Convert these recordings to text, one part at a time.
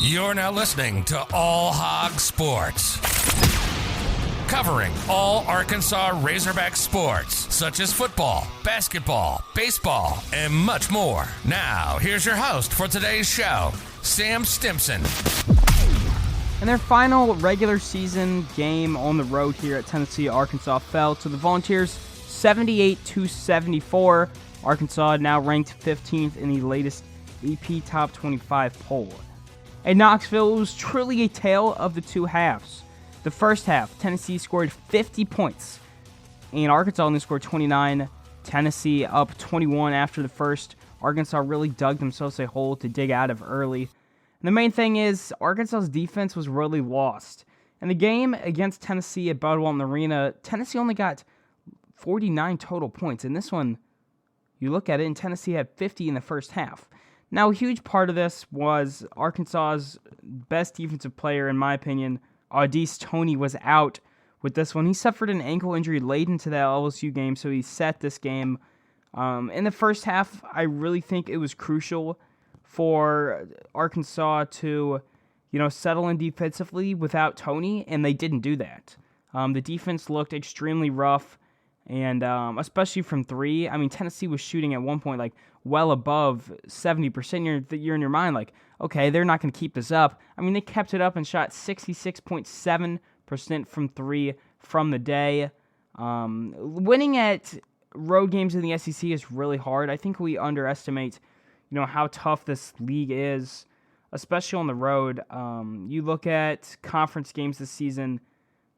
You're now listening to All Hogs Sports, covering all Arkansas Razorback sports, such as football, basketball, baseball, and much more. Now, here's your host for today's show, Sam Stimson. In their final regular season game on the road here at Tennessee, Arkansas fell to the Volunteers 78-74. Arkansas now ranked 15th in the latest AP Top 25 poll. At Knoxville, it was truly a tale of the two halves. The first half, Tennessee scored 50 points, and Arkansas only scored 29. Tennessee up 21 after the first. Arkansas really dug themselves a hole to dig out of early. And the main thing is, Arkansas's defense was really lost. In the game against Tennessee at Bud Walton Arena, Tennessee only got 49 total points. In this one, you look at it, and Tennessee had 50 in the first half. Now, a huge part of this was Arkansas's best defensive player, in my opinion, Au'Diese Toney, was out with this one. He suffered an ankle injury late into the LSU game, so he sat this game. In the first half, I really think it was crucial for Arkansas to, settle in defensively without Toney, and they didn't do that. The defense looked extremely rough, and especially from three. I mean, Tennessee was shooting at one point well above 70%. You're in your mind like, okay, they're not going to keep this up. I mean, they kept it up and shot 66.7% from three from the day. Winning at road games in the SEC is really hard. I think we underestimate, how tough this league is, especially on the road. You look at conference games this season.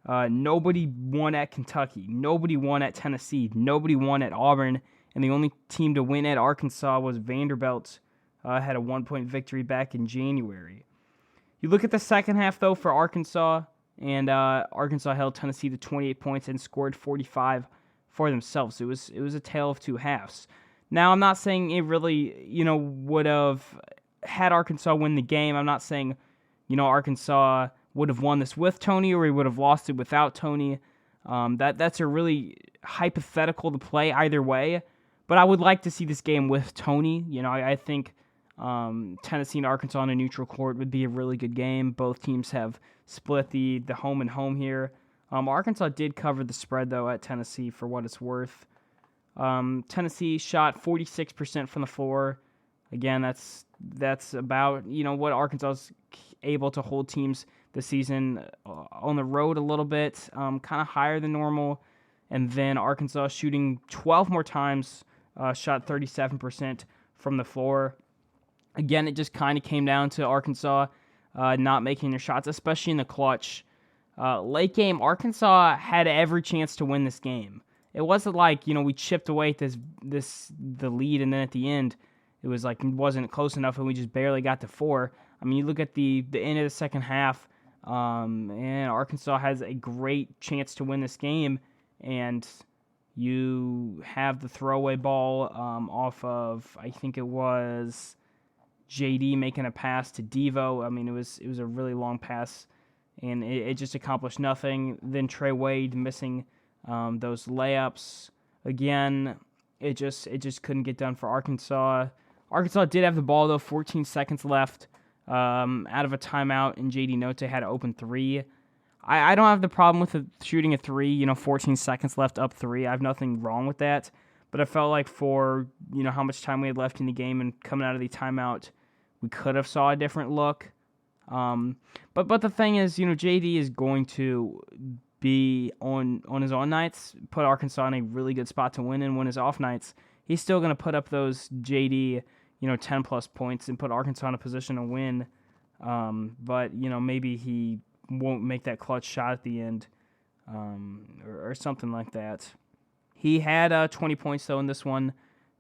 Nobody won at Kentucky. Nobody won at Tennessee. Nobody won at Auburn. And the only team to win at Arkansas was Vanderbilt. Had a 1-point victory back in January. You look at the second half, though, for Arkansas, and Arkansas held Tennessee to 28 points and scored 45 for themselves. It was a tale of two halves. Now, I'm not saying it really, would have had Arkansas win the game. I'm not saying, Arkansas would have won this with Toney or he would have lost it without Toney. That's a really hypothetical to play either way. But I would like to see this game with Toney. I think Tennessee and Arkansas on a neutral court would be a really good game. Both teams have split the home and home here. Arkansas did cover the spread, though, at Tennessee for what it's worth. Tennessee shot 46% from the floor. Again, that's about what Arkansas is able to hold teams this season on the road a little bit, kind of higher than normal. And then Arkansas shooting 12 more times, shot 37% from the floor. Again, it just kind of came down to Arkansas not making their shots, especially in the clutch. Late game, Arkansas had every chance to win this game. It wasn't like, we chipped away at the lead, and then at the end, it was like it wasn't close enough, and we just barely got to 4. I mean, you look at the end of the second half, and Arkansas has a great chance to win this game, and you have the throwaway ball off of, I think it was JD making a pass to Devo. I mean, it was a really long pass, and it just accomplished nothing. Then Trey Wade missing those layups. Again, it just couldn't get done for Arkansas. Arkansas did have the ball, though, 14 seconds left out of a timeout, and JD Note had an open three. I don't have the problem with shooting a three, 14 seconds left up three. I have nothing wrong with that. But I felt like for, how much time we had left in the game and coming out of the timeout, we could have saw a different look. But the thing is, JD is going to be on his on nights, put Arkansas in a really good spot to win, and when his off nights, he's still going to put up those JD, 10-plus points and put Arkansas in a position to win. But, maybe he won't make that clutch shot at the end or something like that. He had 20 points, though, in this one.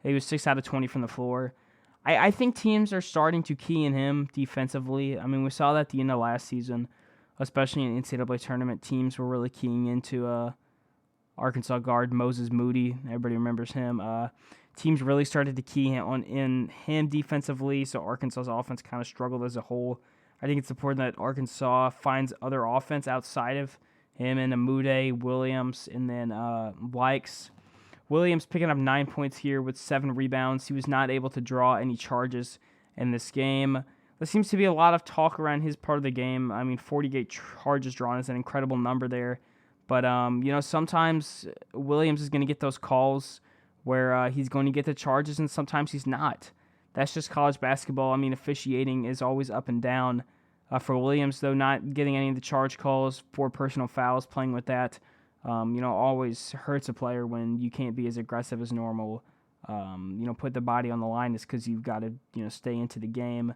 He was 6 out of 20 from the floor. I think teams are starting to key in him defensively. I mean, we saw that at the end of last season, especially in the NCAA tournament. Teams were really keying into Arkansas guard Moses Moody. Everybody remembers him. Teams really started to key in him defensively, so Arkansas's offense kind of struggled as a whole. I think it's important that Arkansas finds other offense outside of him and Amude, Williams, and then Likes. Williams picking up 9 points here with 7 rebounds. He was not able to draw any charges in this game. There seems to be a lot of talk around his part of the game. I mean, 48 charges drawn is an incredible number there. But, sometimes Williams is going to get those calls where he's going to get the charges and sometimes he's not. That's just college basketball. I mean, officiating is always up and down. For Williams, though, not getting any of the charge calls for personal fouls, playing with that, always hurts a player when you can't be as aggressive as normal. Put the body on the line is because you've got to, stay into the game.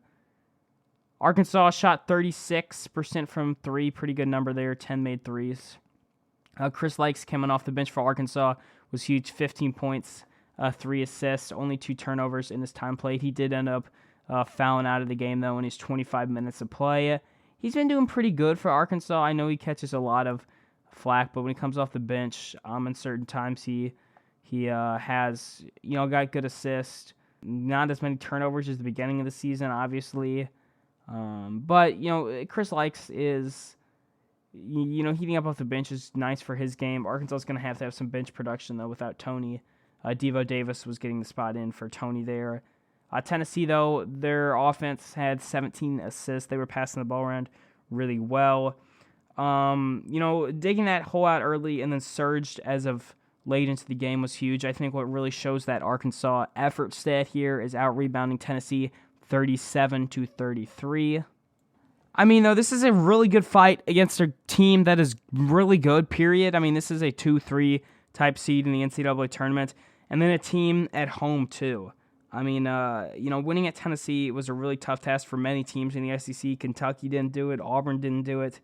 Arkansas shot 36% from three. Pretty good number there. 10 made threes. Chris Lykes coming off the bench for Arkansas was huge. 15 points, 3 assists, only 2 turnovers in this time played. He did end up fouling out of the game, though, in his 25 minutes of play. He's been doing pretty good for Arkansas. I know he catches a lot of flack, but when he comes off the bench, in certain times he has, got good assists. Not as many turnovers as the beginning of the season, obviously. But Chris Lykes is, heating up off the bench is nice for his game. Arkansas is going to have some bench production, though, without Tony. Devo Davis was getting the spot in for Tony there. Tennessee, though, their offense had 17 assists. They were passing the ball around really well. Digging that hole out early and then surged as of late into the game was huge. I think what really shows that Arkansas effort stat here is out-rebounding Tennessee 37-33. I mean, though, this is a really good fight against a team that is really good, period. I mean, this is a 2-3 type seed in the NCAA tournament, and then a team at home, too. I mean, winning at Tennessee was a really tough task for many teams in the SEC. Kentucky didn't do it, Auburn didn't do it,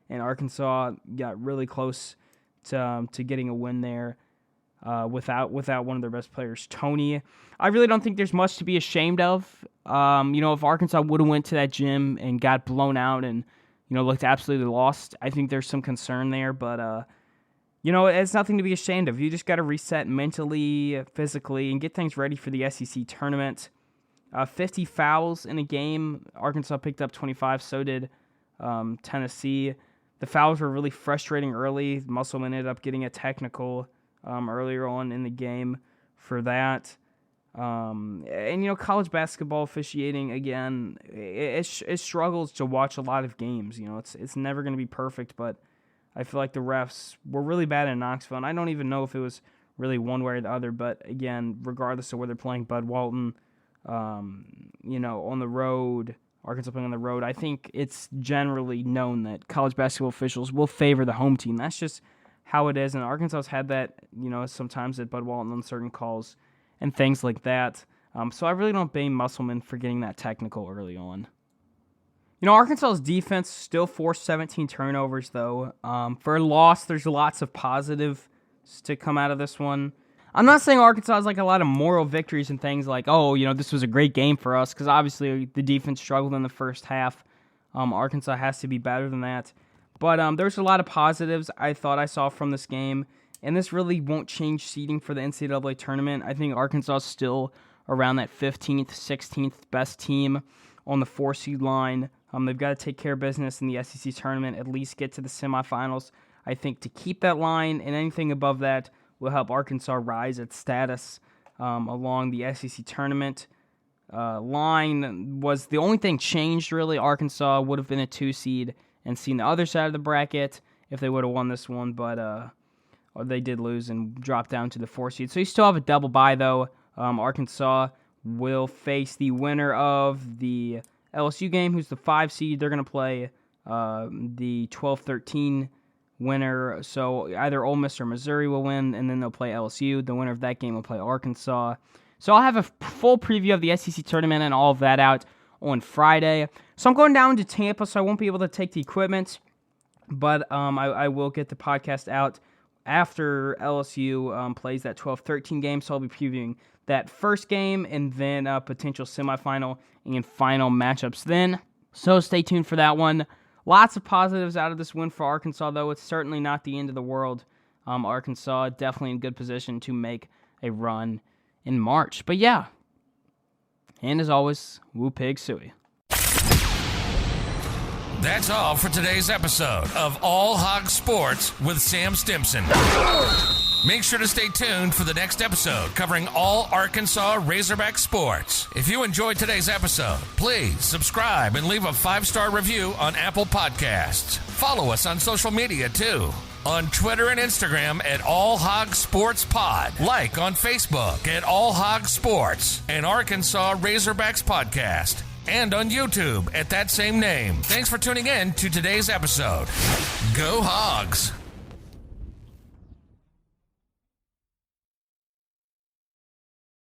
and Arkansas got really close to getting a win there. Without one of their best players, Tony. I really don't think there's much to be ashamed of. If Arkansas would have went to that gym and got blown out and, looked absolutely lost, I think there's some concern there. But, it's nothing to be ashamed of. You just got to reset mentally, physically, and get things ready for the SEC tournament. 50 fouls in a game. Arkansas picked up 25, so did Tennessee. The fouls were really frustrating early. Musselman ended up getting a technical earlier on in the game for that. College basketball officiating, again, it struggles to watch a lot of games. It's never going to be perfect, but I feel like the refs were really bad in Knoxville, and I don't even know if it was really one way or the other, but again, regardless of where they're playing Bud Walton, on the road, Arkansas playing on the road, I think it's generally known that college basketball officials will favor the home team. That's just how it is, and Arkansas's had that, sometimes at Bud Walton on certain calls and things like that. So I really don't blame Musselman for getting that technical early on. Arkansas's defense still forced 17 turnovers, though. For a loss, there's lots of positives to come out of this one. I'm not saying Arkansas has a lot of moral victories and things like, this was a great game for us, because obviously the defense struggled in the first half. Arkansas has to be better than that. But there's a lot of positives I thought I saw from this game, and this really won't change seeding for the NCAA tournament. I think Arkansas is still around that 15th, 16th best team on the 4-seed line. They've got to take care of business in the SEC tournament, at least get to the semifinals, I think, to keep that line, and anything above that will help Arkansas rise its status along the SEC tournament. Line was the only thing changed, really. Arkansas would have been a 2-seed and seen the other side of the bracket if they would have won this one, but they did lose and dropped down to the 4-seed. So you still have a double bye, though. Arkansas will face the winner of the LSU game, who's the 5-seed. They're going to play the 12-13 winner. So either Ole Miss or Missouri will win, and then they'll play LSU. The winner of that game will play Arkansas. So I'll have a full preview of the SEC tournament and all of that out on Friday. So I'm going down to Tampa, so I won't be able to take the equipment, but I will get the podcast out after LSU plays that 12-13 game, so I'll be previewing that first game and then potential semifinal and final matchups then. So stay tuned for that one. Lots of positives out of this win for Arkansas, though. It's certainly not the end of the world. Arkansas definitely in good position to make a run in March. But yeah, and as always, woo pig suey. That's all for today's episode of All Hogs Sports with Sam Stimson. Make sure to stay tuned for the next episode covering all Arkansas Razorback sports. If you enjoyed today's episode, please subscribe and leave a 5-star review on Apple Podcasts. Follow us on social media too. On Twitter and Instagram at All Hogs Sports Pod. Like on Facebook at All Hogs Sports and Arkansas Razorbacks Podcast. And on YouTube at that same name. Thanks for tuning in to today's episode. Go Hogs!